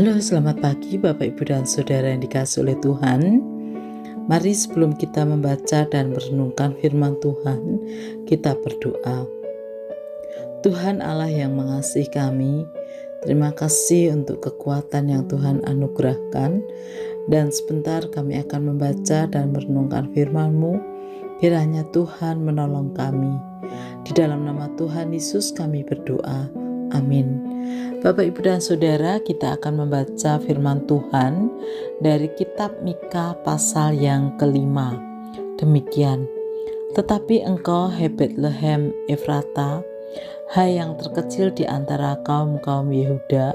Halo, selamat pagi Bapak, Ibu, dan Saudara yang dikasihi oleh Tuhan. Mari sebelum kita membaca dan merenungkan firman Tuhan, kita berdoa. Tuhan Allah yang mengasihi kami, terima kasih untuk kekuatan yang Tuhan anugerahkan. Dan sebentar kami akan membaca dan merenungkan firman-Mu. Kiranya Tuhan menolong kami. Di dalam nama Tuhan Yesus kami berdoa. Amin. Bapak, Ibu, dan Saudara, kita akan membaca firman Tuhan dari kitab Mika pasal yang kelima. Demikian, tetapi engkau, hai Betlehem Efrata, hai yang terkecil di antara kaum-kaum Yehuda,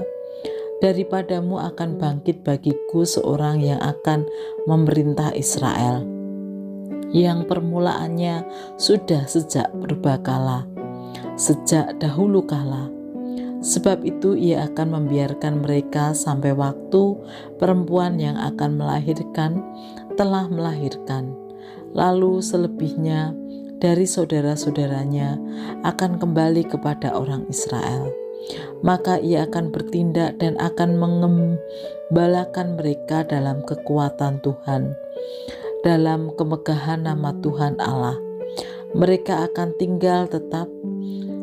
daripadamu akan bangkit bagiku seorang yang akan memerintah Israel, yang permulaannya sudah sejak purbakala, sejak dahulu kala. Sebab itu ia akan membiarkan mereka sampai waktu perempuan yang akan melahirkan telah melahirkan. Lalu selebihnya dari saudara-saudaranya akan kembali kepada orang Israel. Maka ia akan bertindak dan akan mengembalakan mereka dalam kekuatan Tuhan, dalam kemegahan nama Tuhan Allah. Mereka akan tinggal tetap,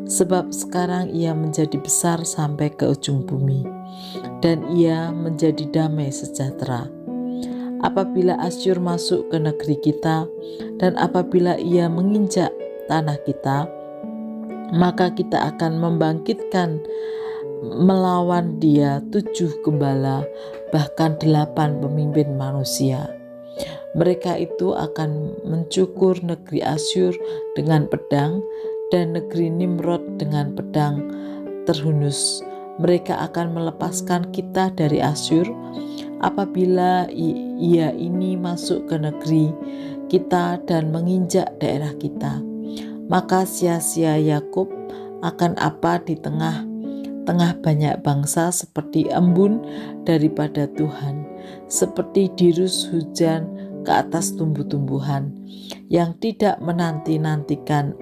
sebab sekarang ia menjadi besar sampai ke ujung bumi, dan ia menjadi damai sejahtera. Apabila Asyur masuk ke negeri kita, dan apabila ia menginjak tanah kita, maka kita akan membangkitkan melawan dia 7 gembala, bahkan 8 pemimpin manusia. Mereka itu akan mencukur negeri Asyur dengan pedang, dan negeri Nimrod dengan pedang terhunus. Mereka akan melepaskan kita dari Asyur. Apabila ia ini masuk ke negeri kita dan menginjak daerah kita, maka sia-sia Yakub akan apa di tengah-tengah banyak bangsa, seperti embun daripada Tuhan, seperti dirus hujan ke atas tumbuh-tumbuhan, yang tidak menanti-nantikan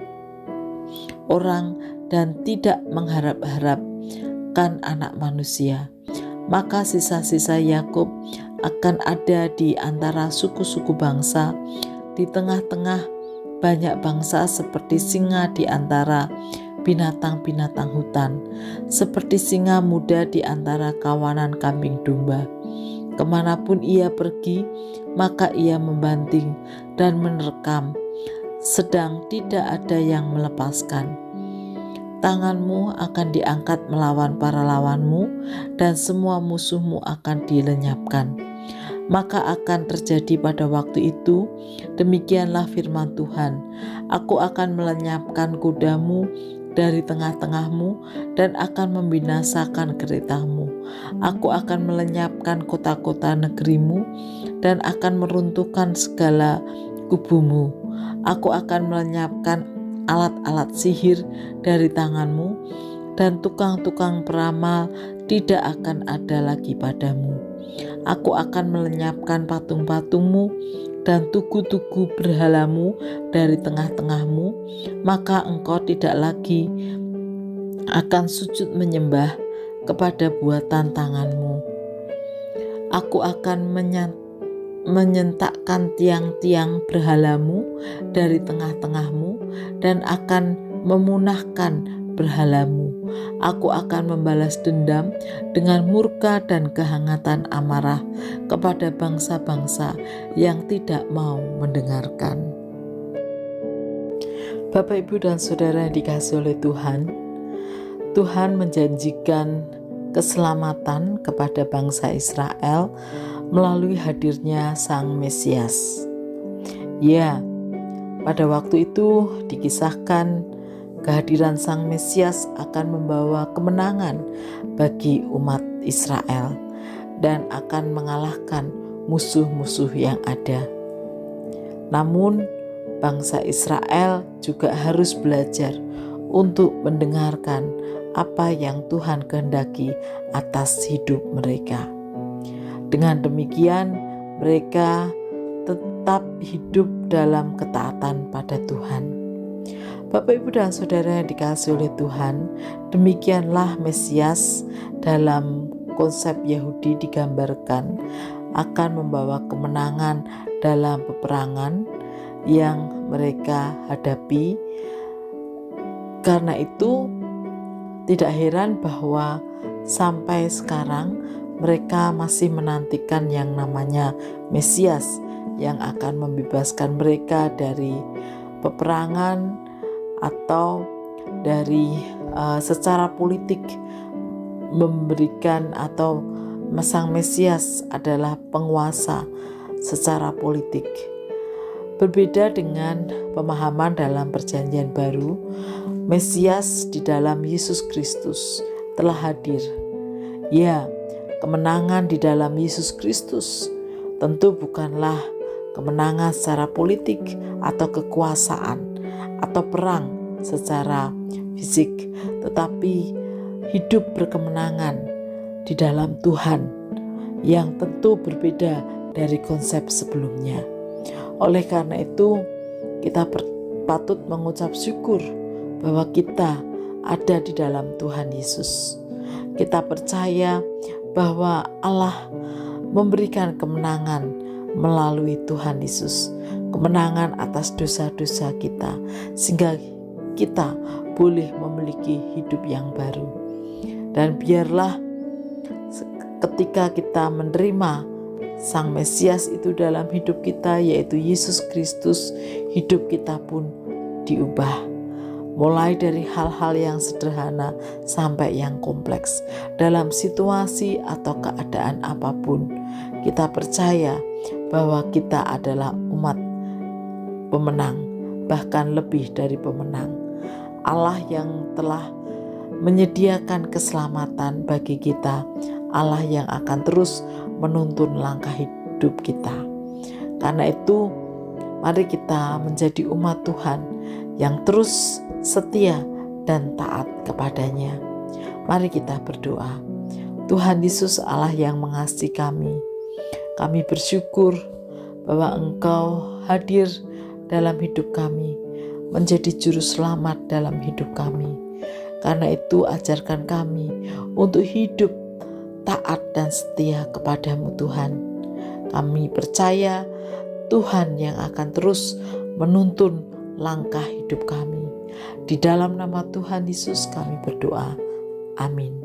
orang dan tidak mengharap-harapkan anak manusia. Maka sisa-sisa Yakub akan ada di antara suku-suku bangsa, di tengah-tengah banyak bangsa, seperti singa di antara binatang-binatang hutan, seperti singa muda di antara kawanan kambing domba. Kemanapun ia pergi, maka ia membanting dan menerkam, sedang tidak ada yang melepaskan. Tanganmu akan diangkat melawan para lawanmu, dan semua musuhmu akan dilenyapkan. Maka akan terjadi pada waktu itu, demikianlah firman Tuhan, aku akan melenyapkan kudamu dari tengah-tengahmu, dan akan membinasakan keretamu. Aku akan melenyapkan kota-kota negerimu, dan akan meruntuhkan segala kubumu. Aku akan melenyapkan alat-alat sihir dari tanganmu, dan tukang-tukang peramal tidak akan ada lagi padamu. Aku akan melenyapkan patung-patungmu dan tugu-tugu berhalamu dari tengah-tengahmu, maka engkau tidak lagi akan sujud menyembah kepada buatan tanganmu. Aku akan menyentakkan tiang-tiang berhalamu dari tengah-tengahmu, dan akan memunahkan berhalamu. Aku akan membalas dendam dengan murka dan kehangatan amarah kepada bangsa-bangsa yang tidak mau mendengarkan. Bapak, Ibu, dan Saudara yang dikasihi oleh Tuhan, Tuhan menjanjikan keselamatan kepada bangsa Israel melalui hadirnya Sang Mesias. Ya, pada waktu itu dikisahkan kehadiran Sang Mesias akan membawa kemenangan bagi umat Israel dan akan mengalahkan musuh-musuh yang ada. Namun, bangsa Israel juga harus belajar untuk mendengarkan apa yang Tuhan kehendaki atas hidup mereka. Dengan demikian, mereka tetap hidup dalam ketaatan pada Tuhan. Bapak, Ibu, dan Saudara yang dikasihi oleh Tuhan, demikianlah Mesias dalam konsep Yahudi digambarkan akan membawa kemenangan dalam peperangan yang mereka hadapi. Karena itu tidak heran bahwa sampai sekarang mereka masih menantikan yang namanya Mesias yang akan membebaskan mereka dari peperangan atau dari secara politik, memberikan atau Sang Mesias adalah penguasa secara politik. Berbeda dengan pemahaman dalam Perjanjian Baru, Mesias di dalam Yesus Kristus telah hadir. Ya, kemenangan di dalam Yesus Kristus tentu bukanlah kemenangan secara politik atau kekuasaan atau perang secara fisik, tetapi hidup berkemenangan di dalam Tuhan yang tentu berbeda dari konsep sebelumnya. Oleh karena itu, kita patut mengucap syukur bahwa kita ada di dalam Tuhan Yesus. Kita percaya bahwa Allah memberikan kemenangan melalui Tuhan Yesus, kemenangan atas dosa-dosa kita, sehingga kita boleh memiliki hidup yang baru. Dan biarlah ketika kita menerima Sang Mesias itu dalam hidup kita, yaitu Yesus Kristus, hidup kita pun diubah. Mulai dari hal-hal yang sederhana sampai yang kompleks. Dalam situasi atau keadaan apapun, kita percaya bahwa kita adalah umat pemenang, bahkan lebih dari pemenang. Allah yang telah menyediakan keselamatan bagi kita, Allah yang akan terus menuntun langkah hidup kita. Karena itu, mari kita menjadi umat Tuhan yang terus setia dan taat kepadanya. Mari kita berdoa. Tuhan Yesus, Allah yang mengasihi kami bersyukur bahwa Engkau hadir dalam hidup kami, menjadi juru selamat dalam hidup kami. Karena itu, ajarkan kami untuk hidup taat dan setia kepadamu Tuhan. Kami percaya Tuhan yang akan terus menuntun langkah hidup kami. Di dalam nama Tuhan Yesus kami berdoa. Amin.